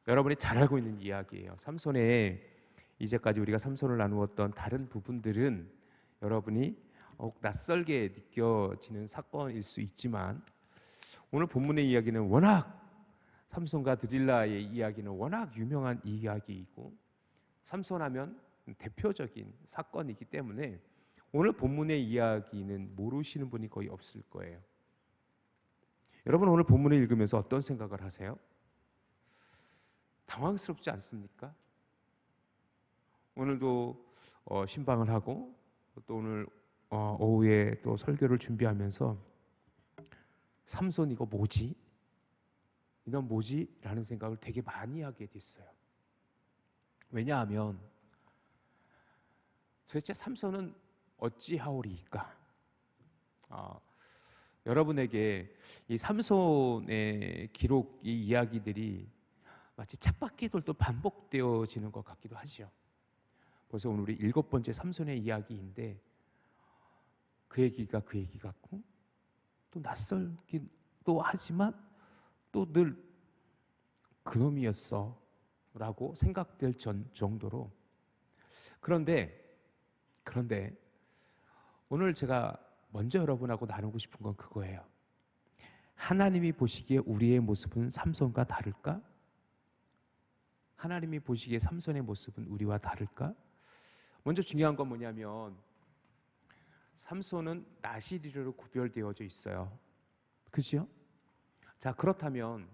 여러분이 잘 알고 있는 이야기예요. 삼손의 이제까지 우리가 삼손을 나누었던 다른 부분들은 여러분이 낯설게 느껴지는 사건일 수 있지만 오늘 본문의 이야기는 워낙 삼손과 드릴라의 이야기는 워낙 유명한 이야기이고 삼손하면 대표적인 사건이기 때문에 오늘 본문의 이야기는 모르시는 분이 거의 없을 거예요. 여러분 오늘 본문을 읽으면서 어떤 생각을 하세요? 당황스럽지 않습니까? 오늘도 신방을 하고 또 오늘 오후에 또 설교를 준비하면서 삼손 이거 뭐지? 이건 뭐지? 라는 생각을 되게 많이 하게 됐어요. 왜냐하면 도대체 삼손은 어찌하오리이까? 여러분에게 이 삼손의 기록, 이 이야기들이 마치 쳇바퀴돌도 반복되어지는 것 같기도 하죠. 벌써 오늘 우리 7번째 삼손의 이야기인데 그 얘기가 그 얘기 같고 또 낯설긴 또 하지만 또 늘 그놈이었어 라고 생각될 정도로 그런데 오늘 제가 먼저 여러분하고 나누고 싶은 건 그거예요. 하나님이 보시기에 우리의 모습은 삼손과 다를까? 하나님이 보시기에 삼손의 모습은 우리와 다를까? 먼저 중요한 건 뭐냐면 삼손은 나시리로 구별되어져 있어요. 그죠? 자, 그렇다면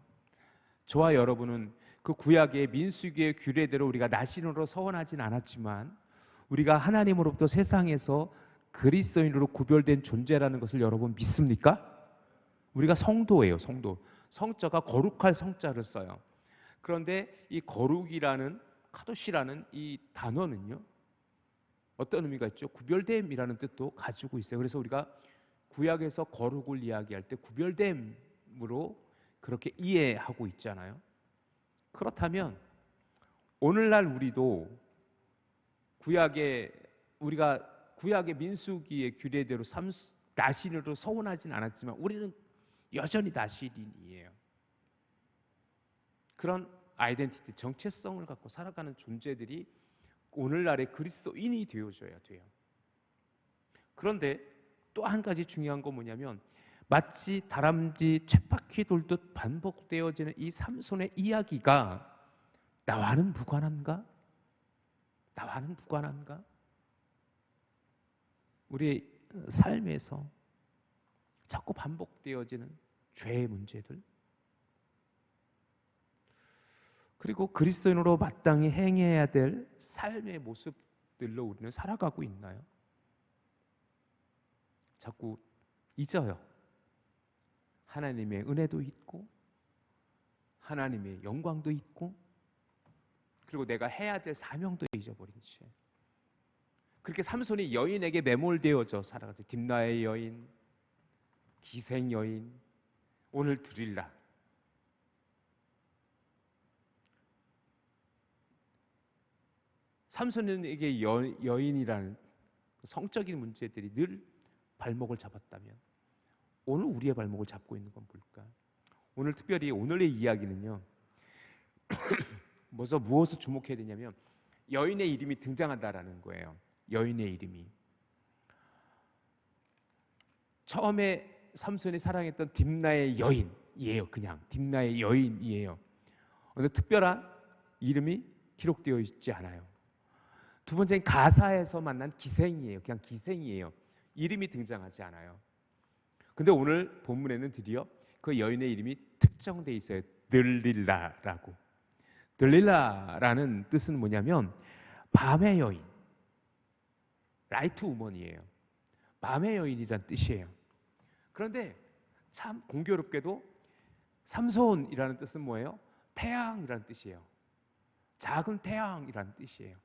저와 여러분은 그 구약의 민수기의 규례대로 우리가 나시린으로 서원하진 않았지만 우리가 하나님으로부터 세상에서 그리스도인으로 구별된 존재라는 것을 여러분 믿습니까? 우리가 성도예요. 성도. 성자가 거룩할 성자를 써요. 그런데 이 거룩이라는 카도시라는 이 단어는요 어떤 의미가 있죠? 구별됨이라는 뜻도 가지고 있어요. 그래서 우리가 구약에서 거룩을 이야기할 때 구별됨으로 그렇게 이해하고 있잖아요. 그렇다면 오늘날 우리도 우리가 구약의 민수기의 규례대로 나시린으로 서원하진 않았지만 우리는 여전히 나시린이에요. 그런 아이덴티티, 정체성을 갖고 살아가는 존재들이 오늘날의 그리스도인이 되어줘야 돼요. 그런데 또 한 가지 중요한 건 뭐냐면 마치 다람쥐 쳇바퀴 돌듯 반복되어지는 이 삼손의 이야기가 나와는 무관한가? 나와는 무관한가? 우리 삶에서 자꾸 반복되어지는 죄의 문제들 그리고 그리스도인으로 마땅히 행해야 될 삶의 모습들로 우리는 살아가고 있나요? 자꾸 잊어요. 하나님의 은혜도 있고 하나님의 영광도 있고 그리고 내가 해야 될 사명도 잊어버린 채 그렇게 삼손이 여인에게 매몰되어져 살아가죠. 딥나의 여인, 기생 여인, 오늘 드릴라. 삼손에게 여인이라는 성적인 문제들이 늘 발목을 잡았다면 오늘 우리의 발목을 잡고 있는 건 뭘까? 오늘 특별히 오늘의 이야기는요 무엇을 주목해야 되냐면 여인의 이름이 등장한다라는 거예요. 여인의 이름이 처음에 삼손이 사랑했던 딥나의 여인이에요. 그냥 딥나의 여인이에요. 어느 특별한 이름이 기록되어 있지 않아요. 두 번째는 가사에서 만난 기생이에요. 그냥 기생이에요. 이름이 등장하지 않아요. 근데 오늘 본문에는 드디어 그 여인의 이름이 특정되어 있어요. 들릴라라고. 들릴라라는 뜻은 뭐냐면 밤의 여인, 라이트 우먼이에요. 밤의 여인이란 뜻이에요. 그런데 참 공교롭게도 삼손이라는 뜻은 뭐예요? 태양이라는 뜻이에요. 작은 태양이라는 뜻이에요.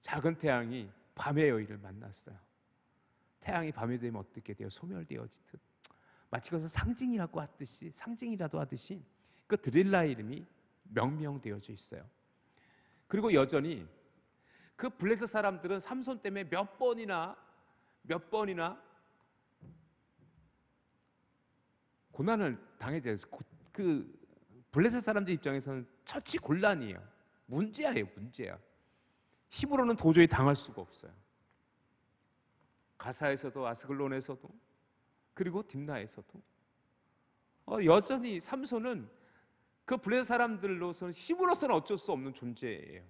작은 태양이 밤의 여인을 만났어요. 태양이 밤이 되면 어떻게 돼요? 소멸되어지듯 마치 그것을 상징이라도 하듯이 그 드릴라의 이름이 명명되어져 있어요. 그리고 여전히 그 블레셋 사람들은 삼손 때문에 몇 번이나 고난을 당해야 돼요. 그 블레셋 사람들 입장에서는 처치 곤란이에요. 문제예요, 문제야. 힘으로는 도저히 당할 수가 없어요. 가사에서도 아스글론에서도 그리고 딥나에서도 여전히 삼손은 그 블레셋 사람들로서는 힘으로서는 어쩔 수 없는 존재예요.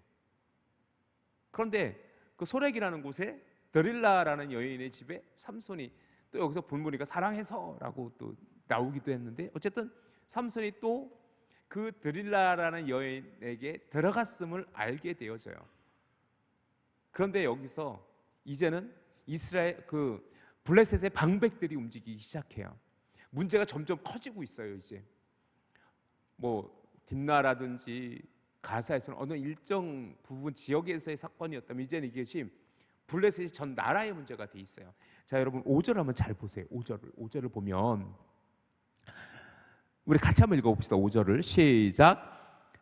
그런데 그 소렉이라는 곳에 드릴라라는 여인의 집에 삼손이, 또 여기서 본문이니까 사랑해서라고 또 나오기도 했는데, 어쨌든 삼손이 또 그 드릴라라는 여인에게 들어갔음을 알게 되어져요. 그런데 여기서 이제는 이스라엘 그 블레셋의 방백들이 움직이기 시작해요. 문제가 점점 커지고 있어요. 이제 뭐 딥나라든지 가사에서는 어느 일정 부분 지역에서의 사건이었다면, 이제는 이것이 블레셋이 전 나라의 문제가 돼 있어요. 자, 여러분 5절 한번 잘 보세요. 5절을 보면 우리 같이 한번 읽어봅시다. 5절을 시작.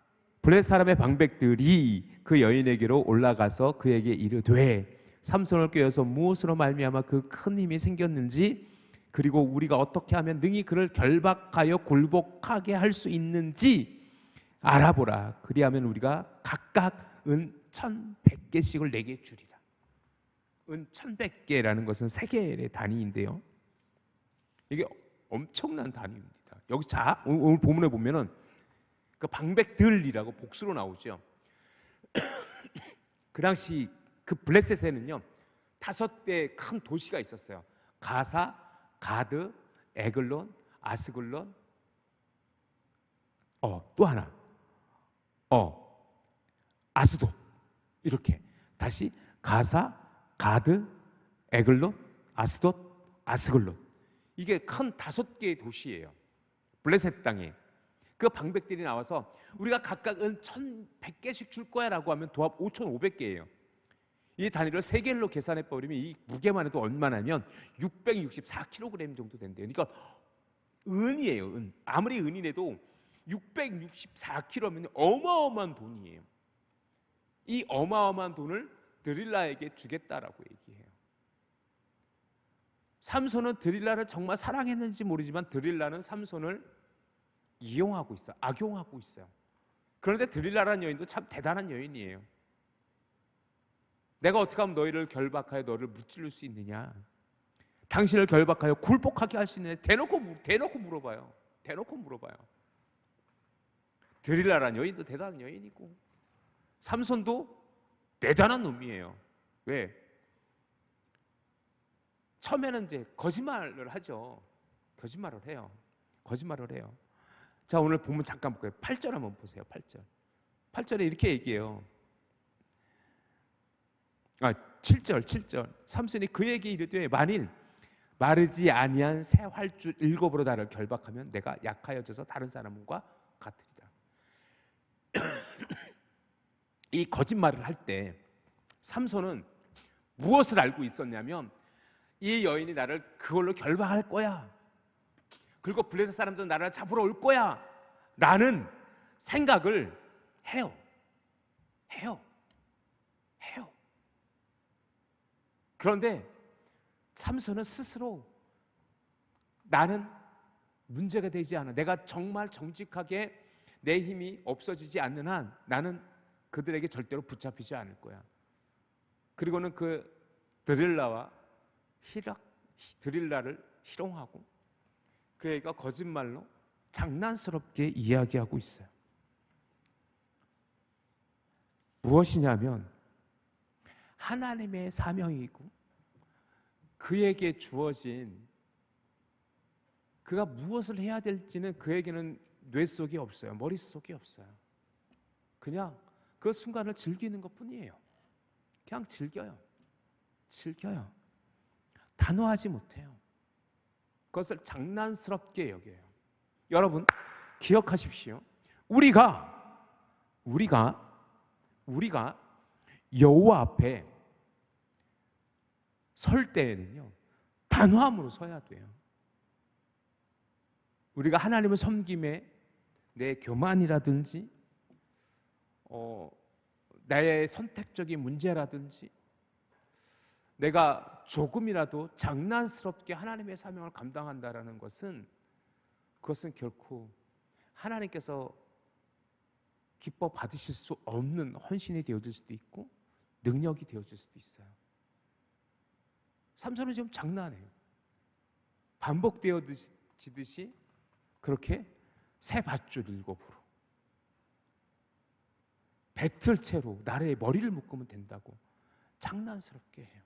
블레셋 사람의 방백들이 그 여인에게로 올라가서 그에게 이르되 삼손을 꾀어서 무엇으로 말미암아 그 큰 힘이 생겼는지, 그리고 우리가 어떻게 하면 능히 그를 결박하여 굴복하게 할 수 있는지 알아보라. 그리하면 우리가 각각 은 1,100개씩을 내게 주리라. 은 1,100개라는 것은 세겔의 단위인데요, 이게 엄청난 단위입니다. 여기 자 오늘 본문에 보면은 그 방백들이라고 복수로 나오죠. 그 당시 그 블레셋에는요 5대 큰 도시가 있었어요. 가사, 가드, 에글론, 아스글론, 또 하나, 아스돗. 이렇게 다시 가사, 가드, 에글론, 아스돗, 아스글론. 이게 큰 5개의 도시예요. 블레셋 땅에. 그 방백들이 나와서 우리가 각각 은 1,100개씩 줄 거야 라고 하면 도합 5,500개예요. 이 단위를 세겔로 계산해 버리면 이 무게만 해도 얼마냐면 664kg 정도 된대요. 그러니까 은이에요. 은. 아무리 은이라도 664kg면 어마어마한 돈이에요. 이 어마어마한 돈을 드릴라에게 주겠다라고 얘기해요. 삼손은 드릴라를 정말 사랑했는지 모르지만 드릴라는 삼손을 이용하고 있어요. 악용하고 있어요. 그런데 드릴라라는 여인도 참 대단한 여인이에요. 내가 어떻게 하면 너희를 결박하여 너를 무찌를 수 있느냐, 당신을 결박하여 굴복하게 할 수 있느냐, 대놓고 물어봐요. 대놓고 물어봐요. 드릴라라는 여인도 대단한 여인이고 삼손도 대단한 놈이에요. 왜? 처음에는 이제 거짓말을 하죠. 거짓말을 해요. 자, 오늘 본문 잠깐 볼게요. 8절 한번 보세요. 8절에 이렇게 얘기해요. 7절. 삼손이 그에게 이르되 만일 마르지 아니한 새 활줄 7으로 나를 결박하면 내가 약하여져서 다른 사람과 같으리라. 이 거짓말을 할 때 삼손은 무엇을 알고 있었냐면, 이 여인이 나를 그걸로 결박할 거야, 그리고 블레셋 사람들은 나를 잡으러 올 거야 라는 생각을 해요. 그런데 삼손은 스스로 나는 문제가 되지 않아, 내가 정말 정직하게 내 힘이 없어지지 않는 한 나는 그들에게 절대로 붙잡히지 않을 거야. 그리고는 그 드릴라를 희롱하고 그 애가 거짓말로 장난스럽게 이야기하고 있어요. 무엇이냐면 하나님의 사명이고 그에게 주어진, 그가 무엇을 해야 될지는 그에게는 뇌 속에 없어요. 머릿속에 없어요. 그냥 그 순간을 즐기는 것뿐이에요. 그냥 즐겨요. 단호하지 못해요. 그것을 장난스럽게 여겨요. 여러분 기억하십시오. 우리가 여호와 앞에 설 때에는요 단호함으로 서야 돼요. 우리가 하나님을 섬김에 내 교만이라든지 나의 선택적인 문제라든지 내가 조금이라도 장난스럽게 하나님의 사명을 감당한다라는 것은, 그것은 결코 하나님께서 기뻐 받으실 수 없는 헌신이 되어질 수도 있고 능력이 되어질 수도 있어요. 삼손은 지금 장난해요. 반복되어지듯이 그렇게 새 밧줄 7으로 배틀채로 나라의 머리를 묶으면 된다고 장난스럽게 해요.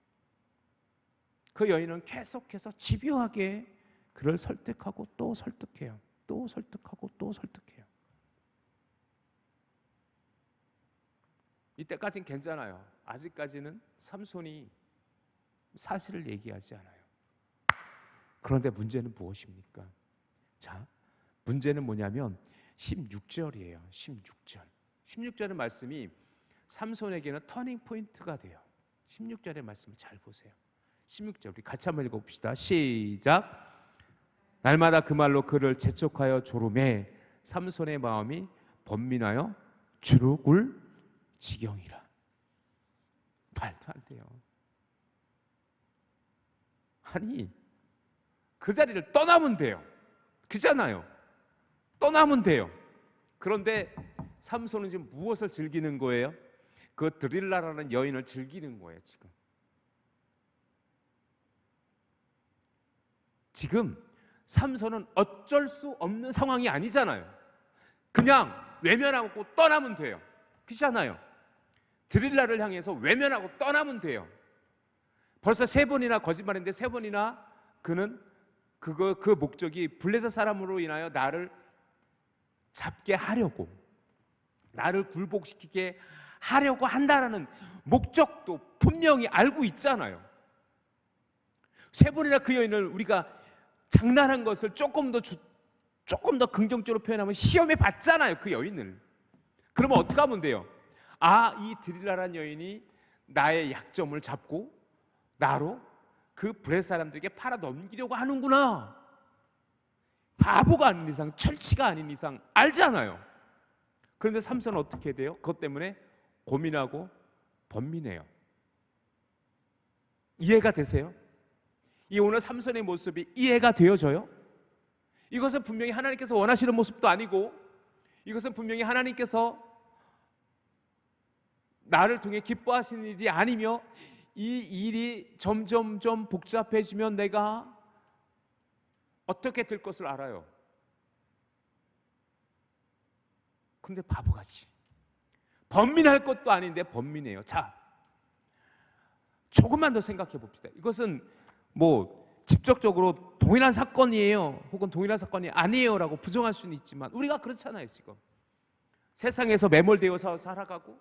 그 여인은 계속해서 집요하게 그를 설득하고 또 설득해요. 또 설득하고 또 설득해요. 이때까지는 괜찮아요. 아직까지는 삼손이 사실을 얘기하지 않아요. 그런데 문제는 무엇입니까? 자, 문제는 뭐냐면 16절이에요. 16절. 16절의 말씀이 삼손에게는 터닝 포인트가 돼요. 16절의 말씀을 잘 보세요. 16절 우리 같이 한번 읽어봅시다. 시작. 날마다 그 말로 그를 재촉하여 조르매 삼손의 마음이 번민하여 주룩을 지경이라. 말도 안 돼요. 아니 그 자리를 떠나면 돼요. 그잖아요. 떠나면 돼요. 그런데 삼손은 지금 무엇을 즐기는 거예요? 그 드릴라라는 여인을 즐기는 거예요. 지금 삼손은 어쩔 수 없는 상황이 아니잖아요. 그냥 외면하고 떠나면 돼요. 그렇잖아요. 드릴라를 향해서 외면하고 떠나면 돼요. 벌써 3번이나 거짓말했는데 3번이나 그는 그 목적이 블레셋 사람으로 인하여 나를 잡게 하려고, 나를 굴복시키게 하려고 한다라는 목적도 분명히 알고 있잖아요. 3번이나 그 여인을 우리가 장난한 것을 조금 더 긍정적으로 표현하면 시험에 봤잖아요. 그 여인을. 그러면 어떻게 하면 돼요? 아, 이 드릴라라는 여인이 나의 약점을 잡고 나로 그 블레셋 사람들에게 팔아 넘기려고 하는구나. 바보가 아닌 이상, 철치가 아닌 이상 알잖아요. 그런데 삼손은 어떻게 돼요? 그것 때문에 고민하고 번민해요. 이해가 되세요? 이 오늘 삼손의 모습이 이해가 되어져요? 이것은 분명히 하나님께서 원하시는 모습도 아니고, 이것은 분명히 하나님께서 나를 통해 기뻐하시는 일이 아니며, 이 일이 점점점 복잡해지면 내가 어떻게 될 것을 알아요. 근데 바보같이 번민할 것도 아닌데 번민해요. 자, 조금만 더 생각해 봅시다. 이것은 뭐 직접적으로 동일한 사건이에요, 혹은 동일한 사건이 아니에요 라고 부정할 수는 있지만 우리가 그렇잖아요. 지금 세상에서 매몰되어서 살아가고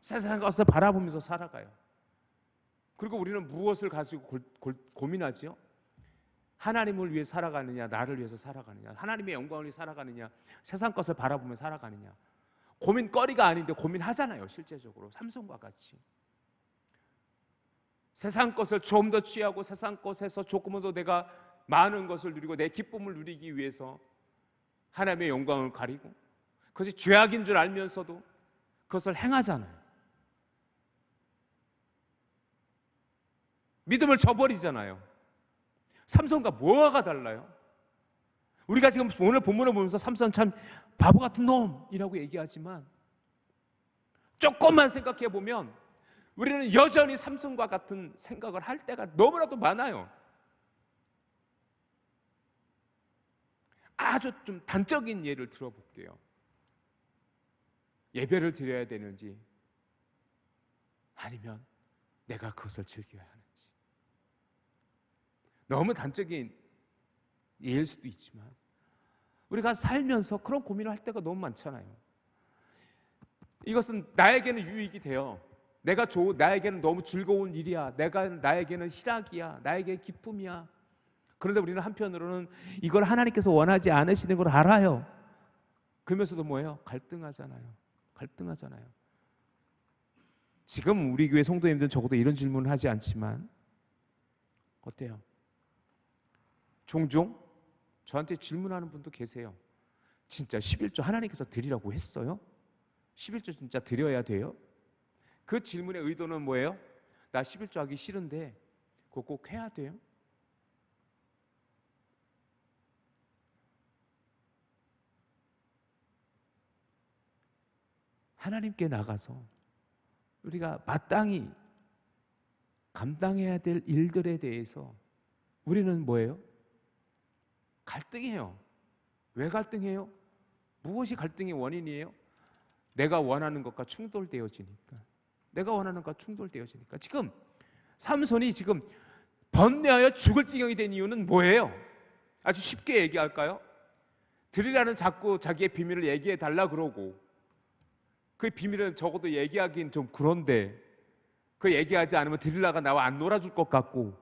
세상 것을 바라보면서 살아가요. 그리고 우리는 무엇을 가지고 고민하지요? 하나님을 위해 살아가느냐, 나를 위해서 살아가느냐, 하나님의 영광을 위해 살아가느냐, 세상 것을 바라보며 살아가느냐. 고민거리가 아닌데 고민하잖아요. 실제적으로 삼손과 같이 세상 것을 좀 더 취하고 세상 것에서 조금은 더 내가 많은 것을 누리고 내 기쁨을 누리기 위해서 하나님의 영광을 가리고 그것이 죄악인 줄 알면서도 그것을 행하잖아요. 믿음을 저버리잖아요. 삼손과 뭐가 달라요? 우리가 지금 오늘 본문을 보면서 삼손 참 바보 같은 놈이라고 얘기하지만 조금만 생각해 보면 우리는 여전히 삼손과 같은 생각을 할 때가 너무나도 많아요. 아주 좀 단적인 예를 들어볼게요. 예배를 드려야 되는지 아니면 내가 그것을 즐겨야 하는지. 너무 단적인 예일 수도 있지만 우리가 살면서 그런 고민을 할 때가 너무 많잖아요. 이것은 나에게는 유익이 돼요. 나에게는 너무 즐거운 일이야. 나에게는 희락이야. 나에게 기쁨이야. 그런데 우리는 한편으로는 이걸 하나님께서 원하지 않으시는 걸 알아요. 그러면서도 뭐예요? 갈등하잖아요. 지금 우리 교회 성도님들은 적어도 이런 질문을 하지 않지만 어때요? 종종 저한테 질문하는 분도 계세요. 진짜 11조 하나님께서 드리라고 했어요? 11조 진짜 드려야 돼요? 그 질문의 의도는 뭐예요? 나 11조 하기 싫은데 그거 꼭 해야 돼요? 하나님께 나가서 우리가 마땅히 감당해야 될 일들에 대해서 우리는 뭐예요? 갈등해요. 왜 갈등해요? 무엇이 갈등의 원인이에요? 내가 원하는 것과 충돌되어지니까. 내가 원하는 것과 충돌되어지니까. 지금 삼손이 지금 번뇌하여 죽을 지경이 된 이유는 뭐예요? 아주 쉽게 얘기할까요? 들이라는 자꾸 자기의 비밀을 얘기해 달라 그러고, 그 비밀은 적어도 얘기하긴 좀 그런데 그 얘기하지 않으면 들이라가 나와 안 놀아줄 것 같고,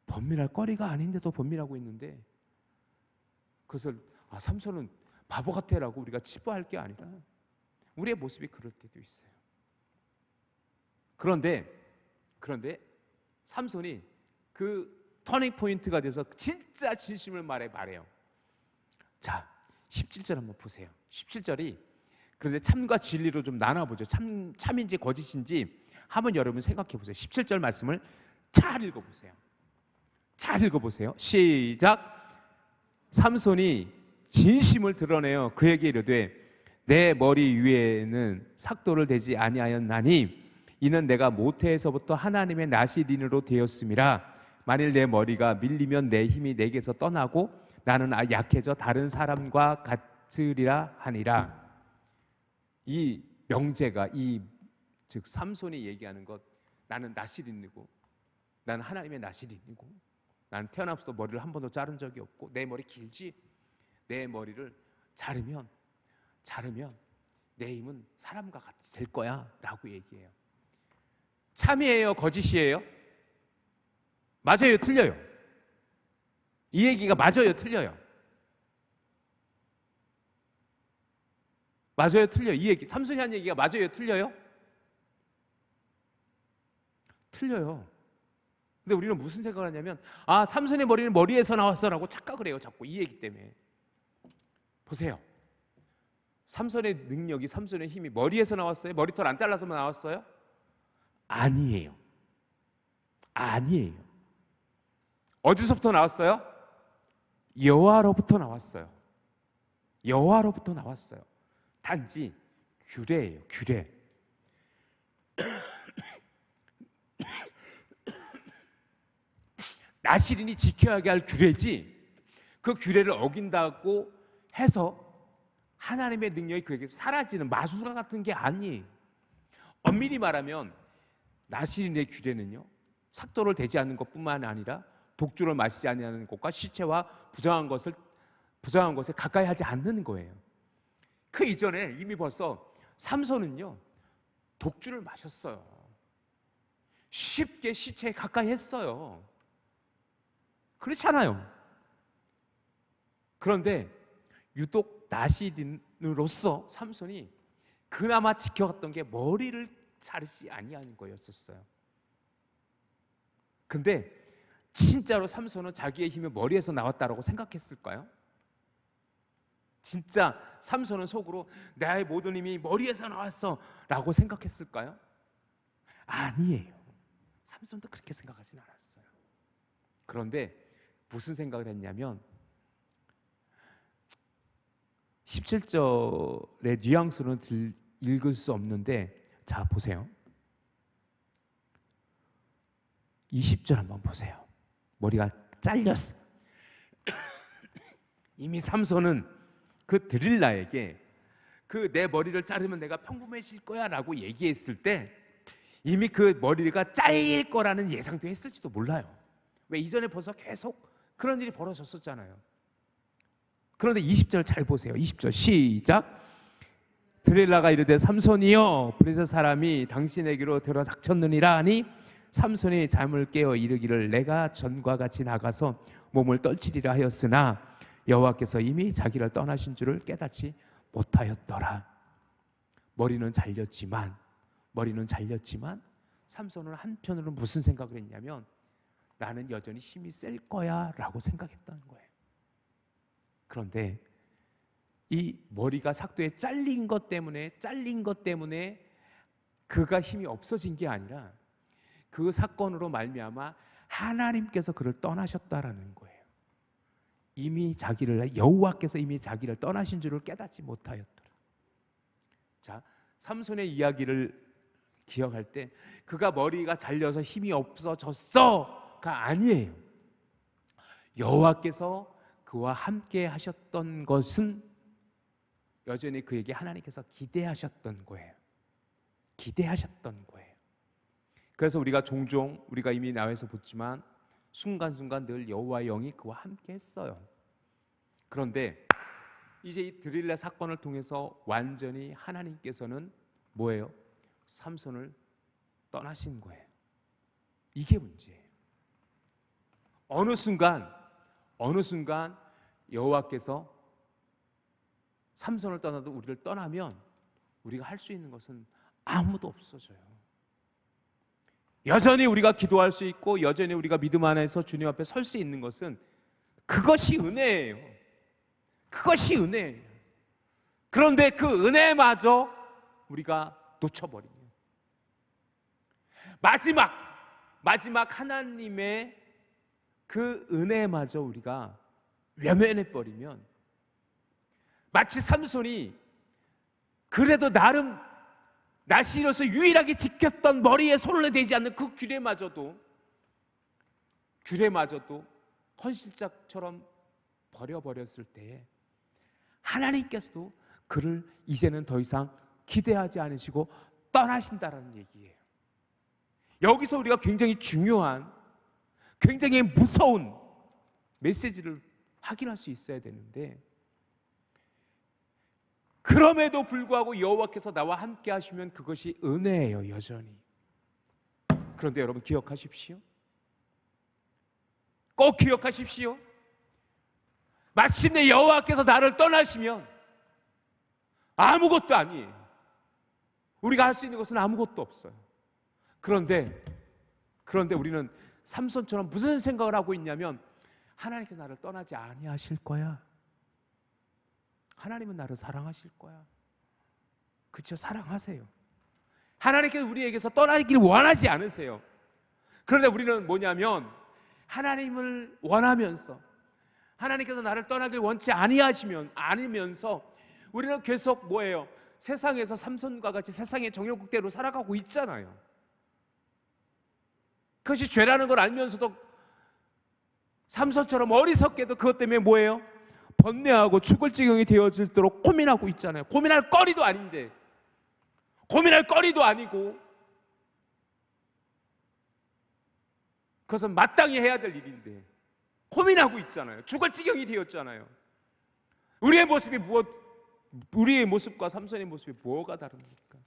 번민할 거리가 아닌데도 번민하고 있는데, 그것을 삼손은 바보 같아라고 우리가 치부할 게 아니라 우리의 모습이 그럴 때도 있어요. 그런데 삼손이 그 터닝 포인트가 돼서 진짜 진심을 말해요. 자, 17절 한번 보세요. 17절이 그런데 참과 진리로 좀 나눠보죠. 참인지 거짓인지 한번 여러분 생각해 보세요. 17절 말씀을 잘 읽어보세요. 잘 읽어보세요. 시작. 삼손이 진심을 드러내어 그에게 이르되 내 머리 위에는 삭도를 대지 아니하였나니 이는 내가 모태에서부터 하나님의 나시린으로 되었음이라. 만일 내 머리가 밀리면 내 힘이 내게서 떠나고 나는 약해져 다른 사람과 같으리라 하니라. 이 명제가 즉 삼손이 얘기하는 것, 나는 나시린이고 나는 하나님의 나시린이고 나는 태어나서부터 머리를 한 번도 자른 적이 없고 내 머리 길지? 내 머리를 자르면 내 힘은 사람과 같이 될 거야 라고 얘기해요. 참이에요? 거짓이에요? 맞아요? 틀려요? 이 얘기가 맞아요? 틀려요? 맞아요? 틀려요? 이 얘기, 삼손이 한 얘기가 맞아요? 틀려요? 틀려요. 근데 우리는 무슨 생각을 하냐면 삼손의 머리는 머리에서 나왔어라고 착각을 해요. 자꾸 이 얘기 때문에. 보세요. 삼손의 능력이, 삼손의 힘이 머리에서 나왔어요? 머리털 안 잘라서만 나왔어요? 아니에요. 어디서부터 나왔어요? 여호와로부터 나왔어요. 여호와로부터 나왔어요. 단지 규례예요. 규례. 나시린이 지켜야 할 규례지, 그 규례를 어긴다고 해서 하나님의 능력이 그에게 사라지는 마술과 같은 게 아니에요. 엄밀히 말하면 나시린의 규례는요, 삭도를 대지 않는 것뿐만 아니라 독주를 마시지 않는 것과 시체와 부정한 것에 가까이 하지 않는 거예요. 그 이전에 이미 벌써 삼손은요 독주를 마셨어요. 쉽게 시체에 가까이 했어요. 그렇잖아요. 그런데 유독 나시린으로서 삼손이 그나마 지켜갔던 게 머리를 자르지 아니하는 거였었어요. 근데 진짜로 삼손은 자기의 힘이 머리에서 나왔다라고 생각했을까요? 진짜 삼손은 속으로 나의 모든 힘이 머리에서 나왔어 라고 생각했을까요? 아니에요. 삼손도 그렇게 생각하진 않았어요. 그런데 무슨 생각을 했냐면 17절의 뉘앙스는 읽을 수 없는데, 자 보세요. 20절 한번 보세요. 머리가 잘렸어요. 이미 삼손은 그 드릴라에게 그 내 머리를 자르면 내가 평범해질 거야 라고 얘기했을 때 이미 그 머리가 잘릴 거라는 예상도 했을지도 몰라요. 왜? 이전에 벌써 계속 그런 일이 벌어졌었잖아요. 그런데 20절 잘 보세요. 20절 시작. 드릴라가 이르되 삼손이여 블레셋 사람이 당신에게로 들어닥쳤느니라 하니 삼손이 잠을 깨어 이르기를 내가 전과 같이 나가서 몸을 떨치리라 하였으나 여호와께서 이미 자기를 떠나신 줄을 깨닫지 못하였더라. 머리는 잘렸지만 삼손은 한편으로 무슨 생각을 했냐면 나는 여전히 힘이 셀 거야 라고 생각했다는 거예요. 그런데 이 머리가 삭도에 잘린 것 때문에 그가 힘이 없어진 게 아니라 그 사건으로 말미암아 하나님께서 그를 떠나셨다라는 거예요. 여호와께서 이미 자기를 떠나신 줄을 깨닫지 못하였더라. 자, 삼손의 이야기를 기억할 때 그가 머리가 잘려서 힘이 없어졌어가 아니에요. 여호와께서 그와 함께 하셨던 것은 여전히 그에게 하나님께서 기대하셨던 거예요. 기대하셨던 거예요. 그래서 우리가 종종 우리가 이미 나와서 보지만 순간순간 늘 여호와의 영이 그와 함께 했어요. 그런데 이제 이 드릴라 사건을 통해서 완전히 하나님께서는 뭐예요? 삼손을 떠나신 거예요. 이게 문제예요. 어느 순간 여호와께서 삼손을 떠나도 우리를 떠나면 우리가 할 수 있는 것은 아무도 없어져요. 여전히 우리가 기도할 수 있고 여전히 우리가 믿음 안에서 주님 앞에 설 수 있는 것은 그것이 은혜예요. 그것이 은혜예요. 그런데 그 은혜마저 우리가 놓쳐버리면 마지막 하나님의 그 은혜마저 우리가 외면해버리면 마치 삼손이 그래도 나름 나시로서 유일하게 지켰던 머리에 손을 대지 않는 그 규례마저도 헌신짝처럼 버려버렸을 때에 하나님께서도 그를 이제는 더 이상 기대하지 않으시고 떠나신다라는 얘기예요. 여기서 우리가 굉장히 중요한, 굉장히 무서운 메시지를 확인할 수 있어야 되는데, 그럼에도 불구하고 여호와께서 나와 함께 하시면 그것이 은혜예요, 여전히. 그런데 여러분 기억하십시오. 꼭 기억하십시오. 마침내 여호와께서 나를 떠나시면 아무것도 아니에요. 우리가 할 수 있는 것은 아무것도 없어요. 그런데 우리는 삼손처럼 무슨 생각을 하고 있냐면, 하나님께서 나를 떠나지 아니하실 거야. 하나님은 나를 사랑하실 거야. 그렇죠? 사랑하세요. 하나님께서 우리에게서 떠나길 원하지 않으세요. 그런데 우리는 뭐냐면, 하나님을 원하면서 하나님께서 나를 떠나길 원치 않으면서 우리는 계속 뭐예요? 세상에서 삼손과 같이 세상의 정욕국대로 살아가고 있잖아요. 그것이 죄라는 걸 알면서도 삼손처럼 어리석게도 그것 때문에 뭐예요? 번뇌하고 죽을 지경이 되어질도록 고민하고 있잖아요. 고민할 거리도 아닌데, 고민할 거리도 아니고, 그것은 마땅히 해야 될 일인데 고민하고 있잖아요. 죽을 지경이 되었잖아요. 우리의 모습과 삼손의 모습이 뭐가 다릅니까?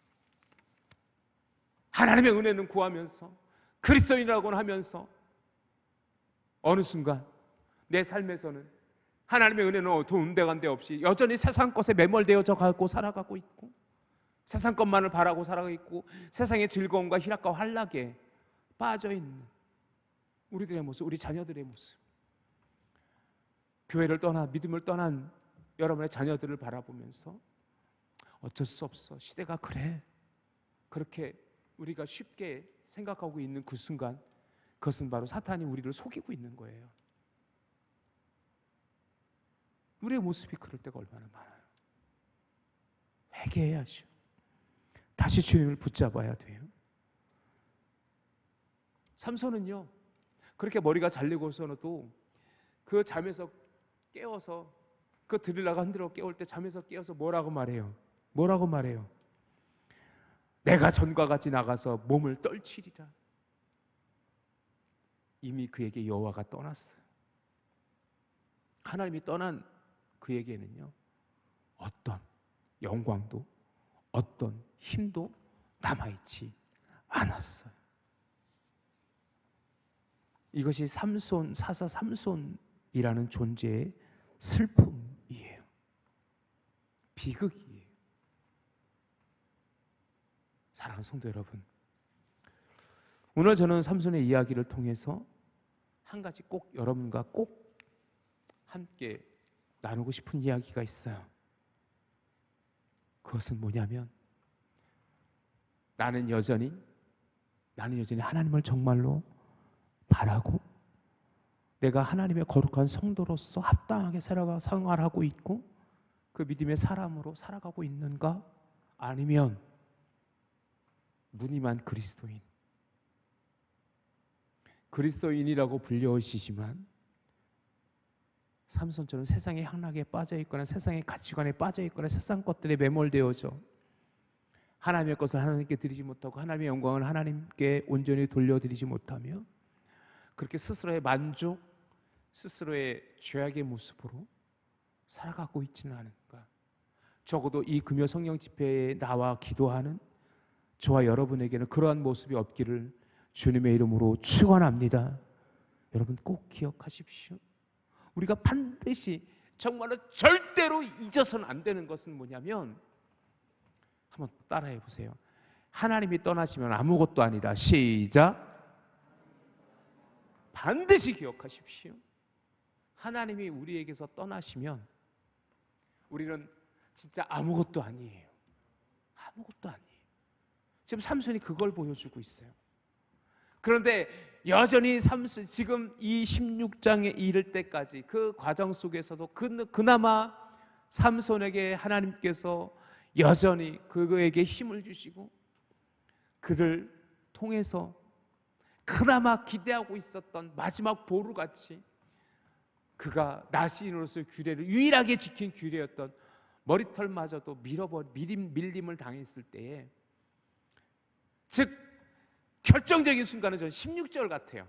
하나님의 은혜는 구하면서 그리스도인이라고는 하면서 어느 순간 내 삶에서는 하나님의 은혜는 돈데간데 없이 여전히 세상 것에 매몰되어져 가고 살아가고 있고, 세상 것만을 바라고 살아가고 있고, 세상의 즐거움과 희락과 환락에 빠져있는 우리들의 모습, 우리 자녀들의 모습, 교회를 떠나 믿음을 떠난 여러분의 자녀들을 바라보면서 어쩔 수 없어, 시대가 그래, 그렇게 우리가 쉽게 생각하고 있는 그 순간, 그것은 바로 사탄이 우리를 속이고 있는 거예요. 우리의 모습이 그럴 때가 얼마나 많아요. 회개해야죠. 다시 주님을 붙잡아야 돼요. 삼손은요, 그렇게 머리가 잘리고서도 그 잠에서 깨워서, 그 드릴라가 흔들어 깨울 때 잠에서 깨워서 뭐라고 말해요? 내가 전과 같이 나가서 몸을 떨치리라. 이미 그에게 여호와가 떠났어요. 하나님이 떠난 그에게는요, 어떤 영광도 어떤 힘도 남아있지 않았어요. 이것이 사사 삼손이라는 존재의 슬픔이에요. 비극이에요. 사랑하는 성도 여러분, 오늘 저는 삼손의 이야기를 통해서 한 가지 꼭 여러분과 꼭 함께 나누고 싶은 이야기가 있어요. 그것은 뭐냐면, 나는 여전히 하나님을 정말로 바라고 내가 하나님의 거룩한 성도로서 합당하게 생활하고 있고 그 믿음의 사람으로 살아가고 있는가? 아니면 무늬만 그리스도인이라고 불려오시지만 삼손처럼 세상의 향락에 빠져 있거나 세상의 가치관에 빠져 있거나 세상 것들에 매몰되어져 하나님의 것을 하나님께 드리지 못하고 하나님의 영광을 하나님께 온전히 돌려드리지 못하며 그렇게 스스로의 만족, 스스로의 죄악의 모습으로 살아가고 있지는 않은가? 적어도 이 금요 성령 집회에 나와 기도하는 저와 여러분에게는 그러한 모습이 없기를 주님의 이름으로 축원합니다. 여러분 꼭 기억하십시오. 우리가 반드시 정말로 절대로 잊어서는 안 되는 것은 뭐냐면, 한번 따라해 보세요. 하나님이 떠나시면 아무것도 아니다. 시작. 반드시 기억하십시오. 하나님이 우리에게서 떠나시면 우리는 진짜 아무것도 아니에요. 아무것도 아니에요. 지금 삼손이 그걸 보여주고 있어요. 그런데 여전히 삼손, 지금 이 16장에 이를 때까지 그 과정 속에서도 그나마 삼손에게 하나님께서 여전히 그에게 힘을 주시고 그를 통해서 그나마 기대하고 있었던 마지막 보루같이 그가 나시인으로서의 규례를 유일하게 지킨 규례였던 머리털마저도 밀림을 당했을 때에, 즉 결정적인 순간은 저는 16절 같아요.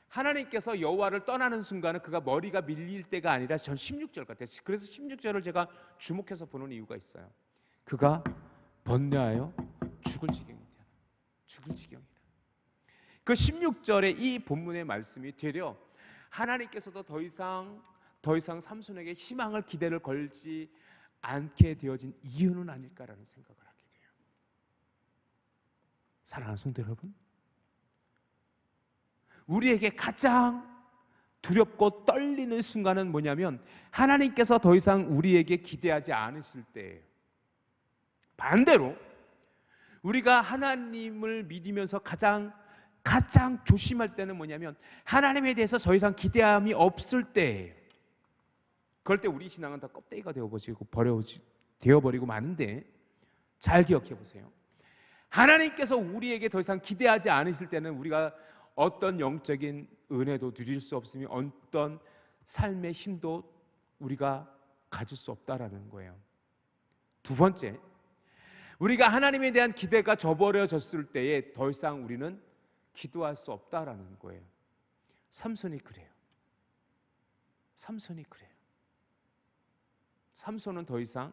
하나님께서 여호와를 떠나는 순간은 그가 머리가 밀릴 때가 아니라 전 16절 같아요. 그래서 16절을 제가 주목해서 보는 이유가 있어요. 그가 번뇌하여 죽을 지경이다. 죽을 지경이다. 그 16절의 이 본문의 말씀이 되려 하나님께서도 더 이상 삼손에게 희망을 기대를 걸지 않게 되어진 이유는 아닐까라는 생각을 하게 돼요. 사랑하는 성도 여러분, 우리에게 가장 두렵고 떨리는 순간은 뭐냐면 하나님께서 더 이상 우리에게 기대하지 않으실 때예요. 반대로 우리가 하나님을 믿으면서 가장 조심할 때는 뭐냐면 하나님에 대해서 더 이상 기대함이 없을 때예요. 그럴 때 우리 신앙은 다 껍데기가 되어버리고 마는데, 잘 기억해 보세요. 하나님께서 우리에게 더 이상 기대하지 않으실 때는 우리가 어떤 영적인 은혜도 누릴 수 없으며 어떤 삶의 힘도 우리가 가질 수 없다라는 거예요. 두 번째, 우리가 하나님에 대한 기대가 저버려졌을 때에 더 이상 우리는 기도할 수 없다라는 거예요. 삼손이 그래요. 삼손은 더 이상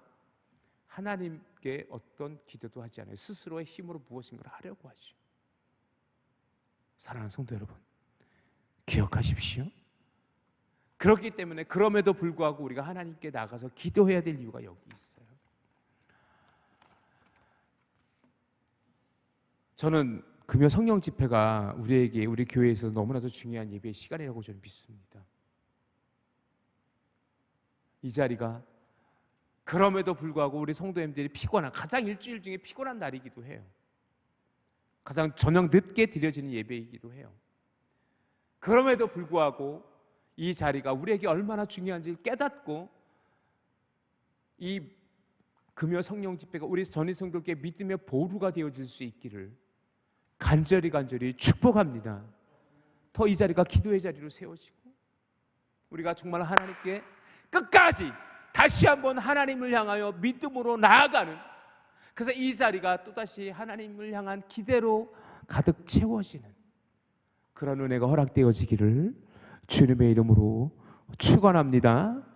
하나님께 어떤 기대도 하지 않아요. 스스로의 힘으로 무엇인가를 하려고 하죠. 사랑하는 성도 여러분, 기억하십시오. 그렇기 때문에 그럼에도 불구하고 우리가 하나님께 나가서 기도해야 될 이유가 여기 있어요. 저는 금요 성령 집회가 우리에게, 우리 교회에서 너무나도 중요한 예배의 시간이라고 저는 믿습니다. 이 자리가 그럼에도 불구하고 우리 성도님들이 가장 일주일 중에 피곤한 날이기도 해요. 가장 저녁 늦게 드려지는 예배이기도 해요. 그럼에도 불구하고 이 자리가 우리에게 얼마나 중요한지 깨닫고 이 금요 성령 집회가 우리 전임 성도께 믿음의 보루가 되어질 수 있기를 간절히 축복합니다. 더 이 자리가 기도의 자리로 세워지고 우리가 정말 하나님께 끝까지 다시 한번 하나님을 향하여 믿음으로 나아가는, 그래서 이 자리가 또다시 하나님을 향한 기대로 가득 채워지는 그런 은혜가 허락되어지기를 주님의 이름으로 축원합니다.